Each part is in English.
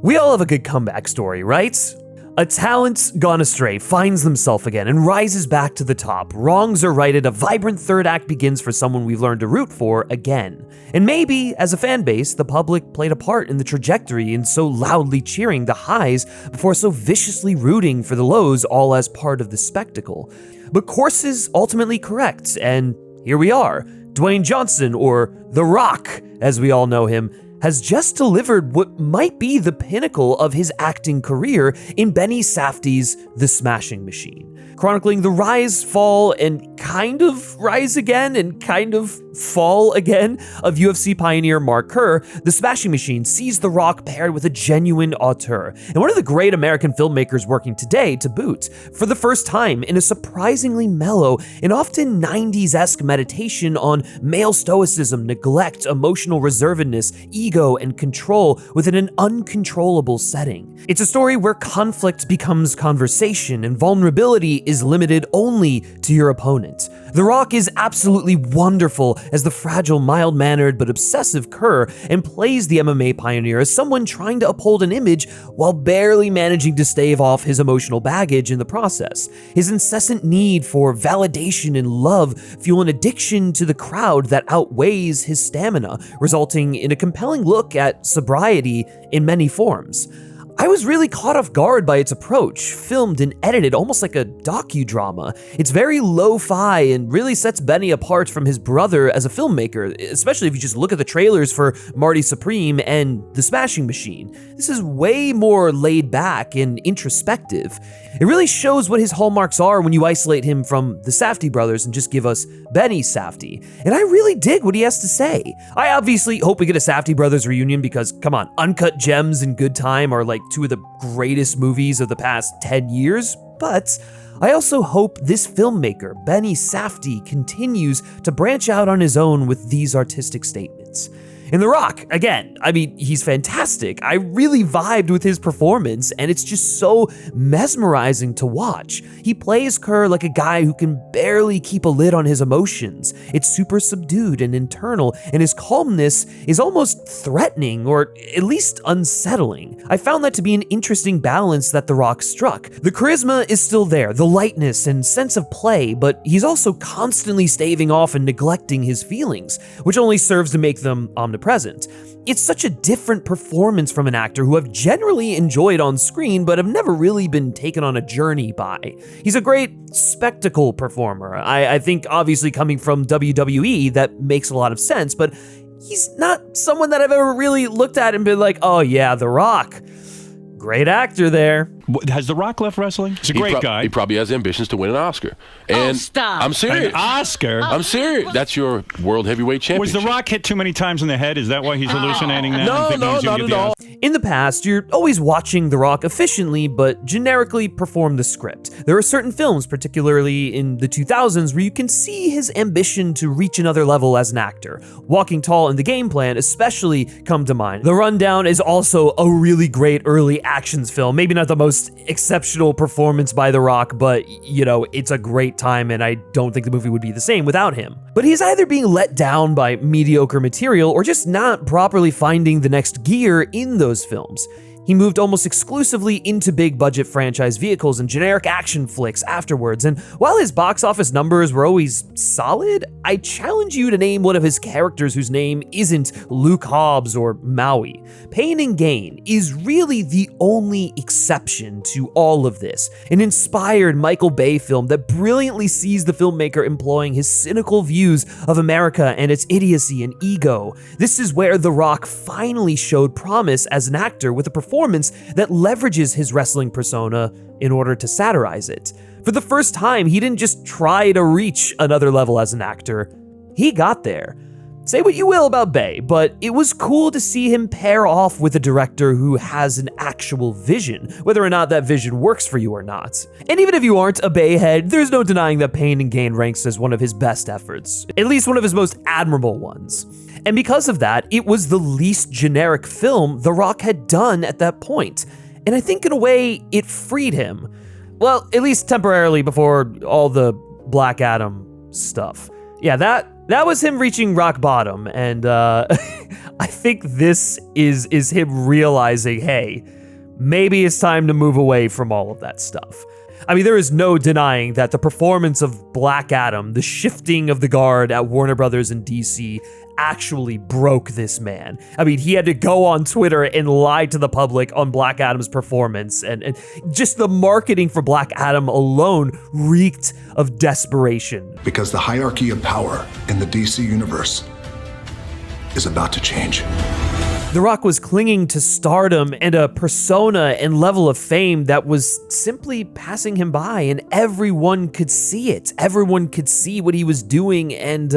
We all have a good comeback story, right? A talent gone astray finds themselves again and rises back to the top. Wrongs are righted, a vibrant third act begins for someone we've learned to root for again. And maybe, as a fan base, the public played a part in the trajectory in so loudly cheering the highs before so viciously rooting for the lows, all as part of the spectacle. But course is ultimately correct, and here we are. Dwayne Johnson, or The Rock, as we all know him, has just delivered what might be the pinnacle of his acting career in Benny Safdie's The Smashing Machine, chronicling the rise, fall, and kind of rise again and kind of fall again of UFC pioneer Mark Kerr. The Smashing Machine sees The Rock paired with a genuine auteur, and one of the great American filmmakers working today to boot, for the first time in a surprisingly mellow and often 90s-esque meditation on male stoicism, neglect, emotional reservedness, ego, and control within an uncontrollable setting. It's a story where conflict becomes conversation and vulnerability is limited only to your opponent. The Rock is absolutely wonderful as the fragile, mild-mannered but obsessive Kerr, and plays the MMA pioneer as someone trying to uphold an image while barely managing to stave off his emotional baggage in the process. His incessant need for validation and love fuel an addiction to the crowd that outweighs his stamina, resulting in a compelling look at sobriety in many forms. I was really caught off guard by its approach, filmed and edited almost like a docudrama. It's very lo-fi and really sets Benny apart from his brother as a filmmaker, especially if you just look at the trailers for Marty Supreme and The Smashing Machine. This is way more laid back and introspective. It really shows what his hallmarks are when you isolate him from the Safdie brothers and just give us Benny Safdie. And I really dig what he has to say. I obviously hope we get a Safdie brothers reunion because, come on, Uncut Gems and Good Time are like two of the greatest movies of the past 10 years, but I also hope this filmmaker, Benny Safdie, continues to branch out on his own with these artistic statements. And The Rock, again, I mean, he's fantastic. I really vibed with his performance, and it's just so mesmerizing to watch. He plays Kerr like a guy who can barely keep a lid on his emotions. It's super subdued and internal, and his calmness is almost threatening, or at least unsettling. I found that to be an interesting balance that The Rock struck. The charisma is still there, the lightness and sense of play, but he's also constantly staving off and neglecting his feelings, which only serves to make them omnipresent. It's such a different performance from an actor who I've generally enjoyed on screen but have never really been taken on a journey by. He's a great spectacle performer. I think obviously coming from WWE that makes a lot of sense, but he's not someone that I've ever really looked at and been like, oh yeah, The Rock. Great actor there. Has The Rock left wrestling? He's a great guy. He probably has ambitions to win an Oscar. And stop. I'm serious. An Oscar? I'm serious. That's your world heavyweight championship. Was The Rock hit too many times in the head? Is that why he's hallucinating now? No, not at all. In the past, you're always watching The Rock efficiently but generically perform the script. There are certain films, particularly in the 2000s, where you can see his ambition to reach another level as an actor. Walking Tall and The Game Plan especially come to mind. The Rundown is also a really great early actions film. Maybe not the most exceptional performance by The Rock, but, you know, it's a great time, and I don't think the movie would be the same without him. But he's either being let down by mediocre material or just not properly finding the next gear in those films. He moved almost exclusively into big-budget franchise vehicles and generic action flicks afterwards, and while his box office numbers were always solid, I challenge you to name one of his characters whose name isn't Luke Hobbs or Maui. Pain and Gain is really the only exception to all of this, an inspired Michael Bay film that brilliantly sees the filmmaker employing his cynical views of America and its idiocy and ego. This is where The Rock finally showed promise as an actor with a performance that leverages his wrestling persona in order to satirize it. For the first time, he didn't just try to reach another level as an actor, he got there. Say what you will about Bay, but it was cool to see him pair off with a director who has an actual vision, whether or not that vision works for you or not. And even if you aren't a Bay head, there's no denying that Pain and Gain ranks as one of his best efforts, at least one of his most admirable ones. And because of that, it was the least generic film The Rock had done at that point. And I think in a way, it freed him. Well, at least temporarily before all the Black Adam stuff. Yeah, that That was him reaching rock bottom, and I think this is him realizing, hey, maybe it's time to move away from all of that stuff. I mean, there is no denying that the performance of Black Adam, the shifting of the guard at Warner Brothers in DC, actually broke this man. I mean, he had to go on Twitter and lie to the public on Black Adam's performance, and just the marketing for Black Adam alone reeked of desperation. Because the hierarchy of power in the DC universe is about to change. The Rock was clinging to stardom and a persona and level of fame that was simply passing him by, and everyone could see it. Everyone could see what he was doing, and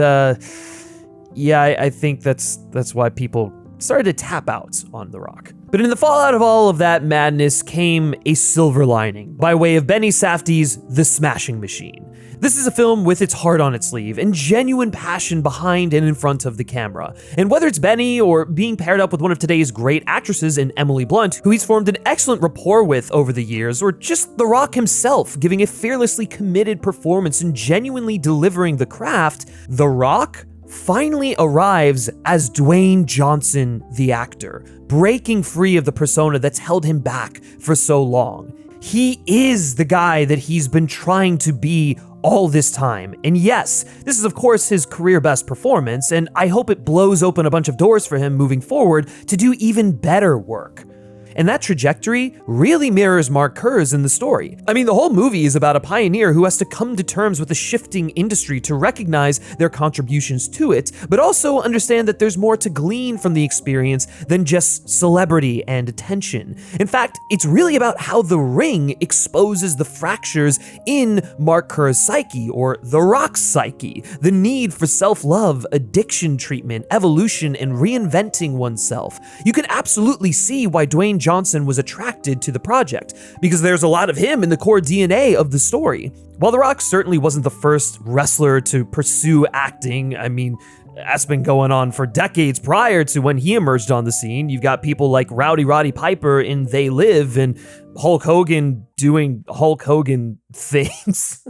yeah, I think that's why people started to tap out on The Rock. But in the fallout of all of that madness came a silver lining by way of Benny Safdie's The Smashing Machine. This is a film with its heart on its sleeve and genuine passion behind and in front of the camera. And whether it's Benny or being paired up with one of today's great actresses in Emily Blunt, who he's formed an excellent rapport with over the years, or just The Rock himself giving a fearlessly committed performance and genuinely delivering the craft, The Rock finally arrives as Dwayne Johnson, the actor, breaking free of the persona that's held him back for so long. He is the guy that he's been trying to be all this time. And yes, this is of course his career best performance, and I hope it blows open a bunch of doors for him moving forward to do even better work. And that trajectory really mirrors Mark Kerr's in the story. I mean, the whole movie is about a pioneer who has to come to terms with the shifting industry to recognize their contributions to it, but also understand that there's more to glean from the experience than just celebrity and attention. In fact, it's really about how The Ring exposes the fractures in Mark Kerr's psyche, or The Rock's psyche, the need for self-love, addiction treatment, evolution, and reinventing oneself. You can absolutely see why Dwayne Johnson was attracted to the project, because there's a lot of him in the core DNA of the story. While The Rock certainly wasn't the first wrestler to pursue acting, I mean, that's been going on for decades prior to when he emerged on the scene. You've got people like Rowdy Roddy Piper in They Live, and Hulk Hogan doing Hulk Hogan things.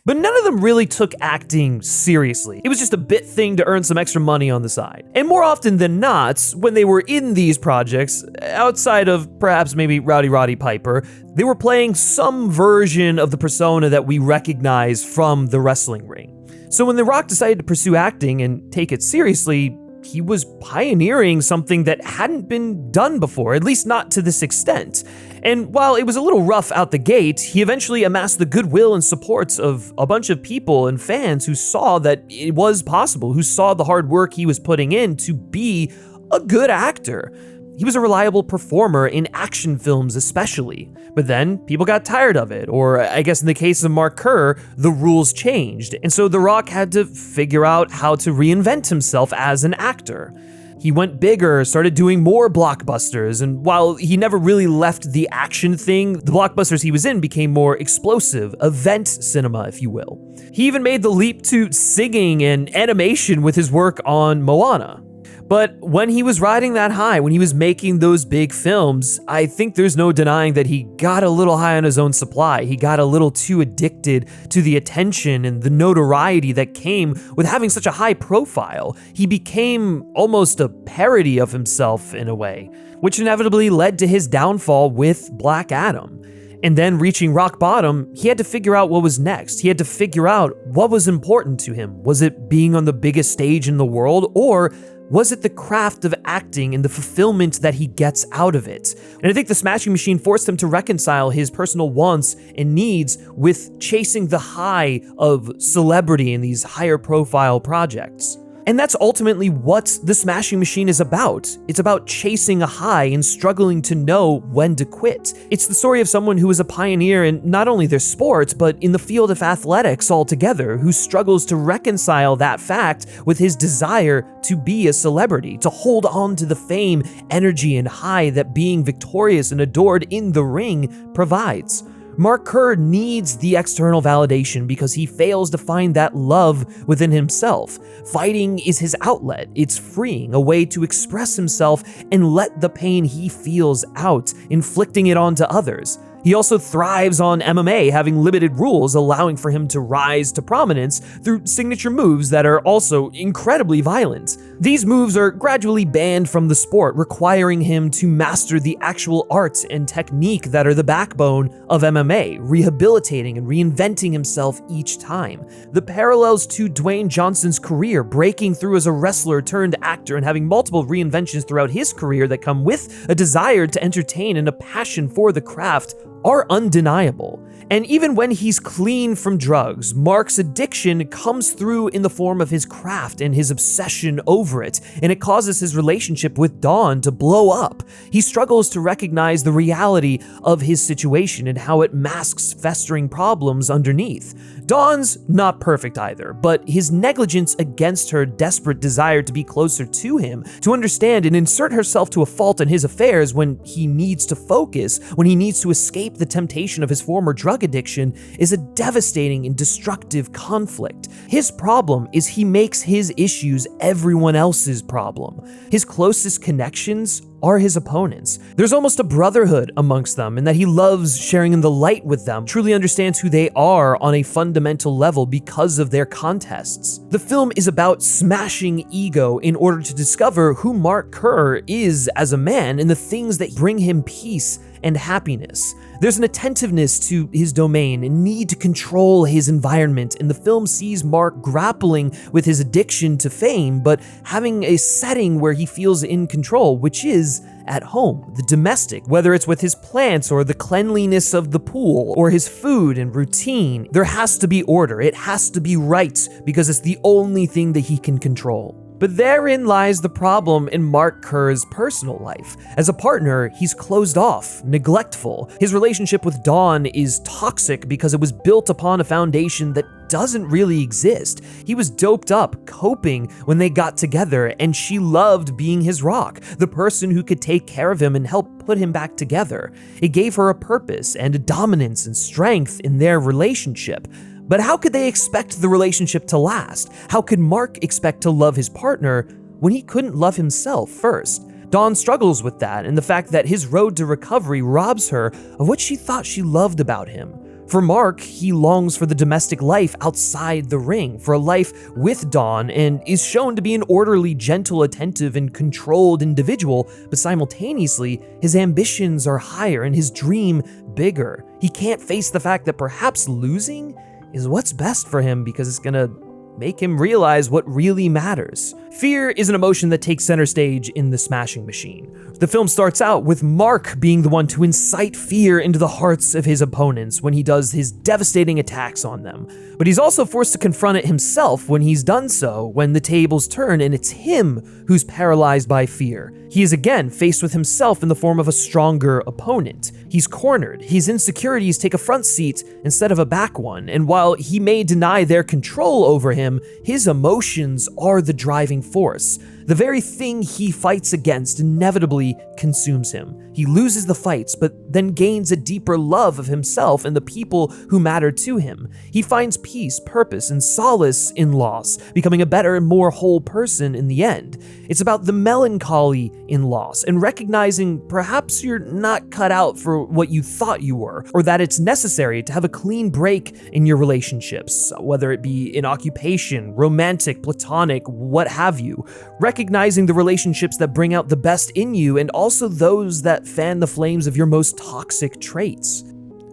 But none of them really took acting seriously. It was just a bit thing to earn some extra money on the side. And more often than not, when they were in these projects, outside of perhaps maybe Rowdy Roddy Piper, they were playing some version of the persona that we recognize from the wrestling ring. So when The Rock decided to pursue acting and take it seriously, he was pioneering something that hadn't been done before, at least not to this extent. And while it was a little rough out the gate, he eventually amassed the goodwill and support of a bunch of people and fans who saw that it was possible, who saw the hard work he was putting in to be a good actor. He was a reliable performer in action films especially. But then people got tired of it, or I guess in the case of Mark Kerr, the rules changed, and so The Rock had to figure out how to reinvent himself as an actor. He went bigger, started doing more blockbusters, and while he never really left the action thing, the blockbusters he was in became more explosive, event cinema, if you will. He even made the leap to singing and animation with his work on Moana. But when he was riding that high, when he was making those big films, I think there's no denying that he got a little high on his own supply. He got a little too addicted to the attention and the notoriety that came with having such a high profile. He became almost a parody of himself in a way, which inevitably led to his downfall with Black Adam. And then reaching rock bottom, he had to figure out what was next. He had to figure out what was important to him. Was it being on the biggest stage in the world, or was it the craft of acting and the fulfillment that he gets out of it? And I think The Smashing Machine forced him to reconcile his personal wants and needs with chasing the high of celebrity in these higher profile projects. And that's ultimately what The Smashing Machine is about. It's about chasing a high and struggling to know when to quit. It's the story of someone who is a pioneer in not only their sport, but in the field of athletics altogether, who struggles to reconcile that fact with his desire to be a celebrity, to hold on to the fame, energy, and high that being victorious and adored in the ring provides. Mark Kerr needs the external validation because he fails to find that love within himself. Fighting is his outlet. It's freeing, a way to express himself and let the pain he feels out, inflicting it onto others. He also thrives on MMA, having limited rules, allowing for him to rise to prominence through signature moves that are also incredibly violent. These moves are gradually banned from the sport, requiring him to master the actual art and technique that are the backbone of MMA, rehabilitating and reinventing himself each time. The parallels to Dwayne Johnson's career, breaking through as a wrestler turned actor and having multiple reinventions throughout his career that come with a desire to entertain and a passion for the craft, are undeniable. And even when he's clean from drugs, Mark's addiction comes through in the form of his craft and his obsession over it, and it causes his relationship with Dawn to blow up. He struggles to recognize the reality of his situation and how it masks festering problems underneath. Dawn's not perfect either, but his negligence against her desperate desire to be closer to him, to understand and insert herself to a fault in his affairs when he needs to focus, when he needs to escape the temptation of his former drug addiction, is a devastating and destructive conflict. His problem is he makes his issues everyone else's problem. His closest connections are his opponents. There's almost a brotherhood amongst them in that he loves sharing in the light with them, truly understands who they are on a fundamental level because of their contests. The film is about smashing ego in order to discover who Mark Kerr is as a man and the things that bring him peace and happiness. There's an attentiveness to his domain and need to control his environment, and the film sees Mark grappling with his addiction to fame, but having a setting where he feels in control, which is at home, the domestic, whether it's with his plants or the cleanliness of the pool or his food and routine. There has to be order. It has to be right because it's the only thing that he can control. But therein lies the problem in Mark Kerr's personal life. As a partner, he's closed off, neglectful. His relationship with Dawn is toxic because it was built upon a foundation that doesn't really exist. He was doped up, coping when they got together, and she loved being his rock, the person who could take care of him and help put him back together. It gave her a purpose and a dominance and strength in their relationship. But how could they expect the relationship to last? How could Mark expect to love his partner when he couldn't love himself first? Dawn struggles with that and the fact that his road to recovery robs her of what she thought she loved about him. For Mark, he longs for the domestic life outside the ring, for a life with Dawn, and is shown to be an orderly, gentle, attentive, and controlled individual, but simultaneously, his ambitions are higher and his dream bigger. He can't face the fact that perhaps losing is what's best for him because it's gonna make him realize what really matters. Fear is an emotion that takes center stage in The Smashing Machine. The film starts out with Mark being the one to incite fear into the hearts of his opponents when he does his devastating attacks on them. But he's also forced to confront it himself when he's done so, when the tables turn and it's him who's paralyzed by fear. He is again faced with himself in the form of a stronger opponent. He's cornered. His insecurities take a front seat instead of a back one, and while he may deny their control over him, his emotions are the driving force. The very thing he fights against inevitably consumes him. He loses the fights, but then gains a deeper love of himself and the people who matter to him. He finds peace, purpose, and solace in loss, becoming a better and more whole person in the end. It's about the melancholy in loss and recognizing perhaps you're not cut out for what you thought you were, or that it's necessary to have a clean break in your relationships, whether it be in occupation, romantic, platonic, what have you. Recognizing the relationships that bring out the best in you and also those that fan the flames of your most toxic traits.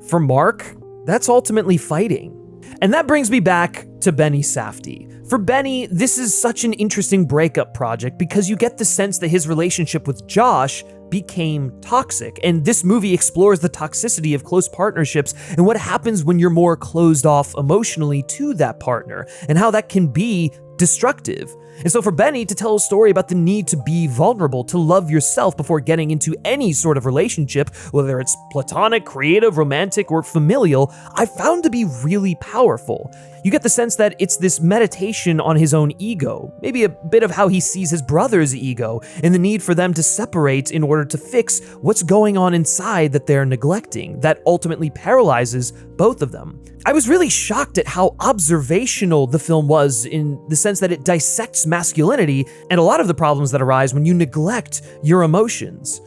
For Mark, that's ultimately fighting. And that brings me back to Benny Safdie. For Benny, this is such an interesting breakup project because you get the sense that his relationship with Josh became toxic, and this movie explores the toxicity of close partnerships and what happens when you're more closed off emotionally to that partner, and how that can be destructive. And so for Benny to tell a story about the need to be vulnerable, to love yourself before getting into any sort of relationship, whether it's platonic, creative, romantic, or familial, I found to be really powerful. You get the sense that it's this meditation on his own ego, maybe a bit of how he sees his brother's ego, and the need for them to separate in order to fix what's going on inside that they're neglecting, that ultimately paralyzes both of them. I was really shocked at how observational the film was in the sense that it dissects masculinity and a lot of the problems that arise when you neglect your emotions.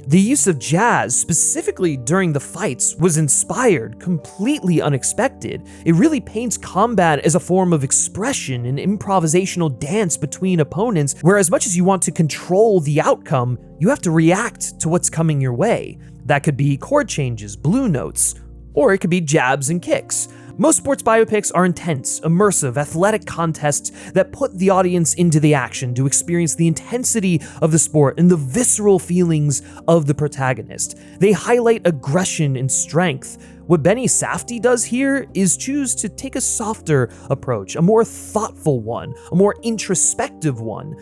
The use of jazz, specifically during the fights, was inspired, completely unexpected. It really paints combat as a form of expression and improvisational dance between opponents, where as much as you want to control the outcome, you have to react to what's coming your way. That could be chord changes, blue notes, or it could be jabs and kicks. Most sports biopics are intense, immersive, athletic contests that put the audience into the action to experience the intensity of the sport and the visceral feelings of the protagonist. They highlight aggression and strength. What Benny Safdie does here is choose to take a softer approach, a more thoughtful one, a more introspective one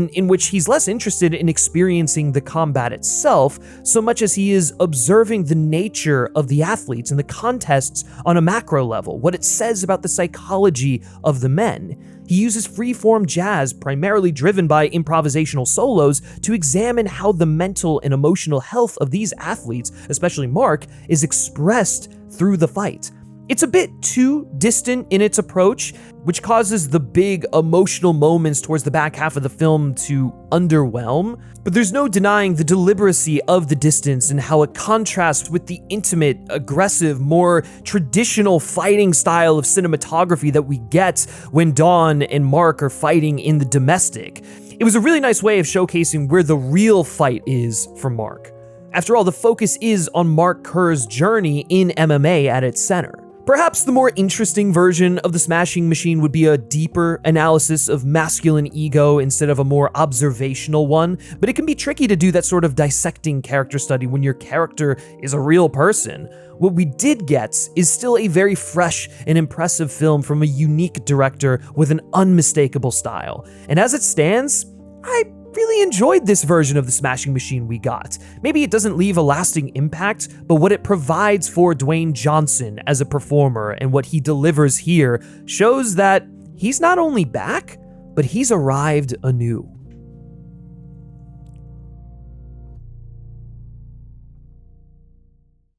in which he's less interested in experiencing the combat itself so much as he is observing the nature of the athletes and the contests on a macro level, what it says about the psychology of the men. He uses free-form jazz, primarily driven by improvisational solos, to examine how the mental and emotional health of these athletes, especially Mark, is expressed through the fight. It's a bit too distant in its approach, which causes the big emotional moments towards the back half of the film to underwhelm, but there's no denying the deliberacy of the distance and how it contrasts with the intimate, aggressive, more traditional fighting style of cinematography that we get when Dawn and Mark are fighting in the domestic. It was a really nice way of showcasing where the real fight is for Mark. After all, the focus is on Mark Kerr's journey in MMA at its center. Perhaps the more interesting version of The Smashing Machine would be a deeper analysis of masculine ego instead of a more observational one, but it can be tricky to do that sort of dissecting character study when your character is a real person. What we did get is still a very fresh and impressive film from a unique director with an unmistakable style. And as it stands, I really enjoyed this version of The Smashing Machine we got. Maybe it doesn't leave a lasting impact, but what it provides for Dwayne Johnson as a performer and what he delivers here shows that he's not only back, but he's arrived anew.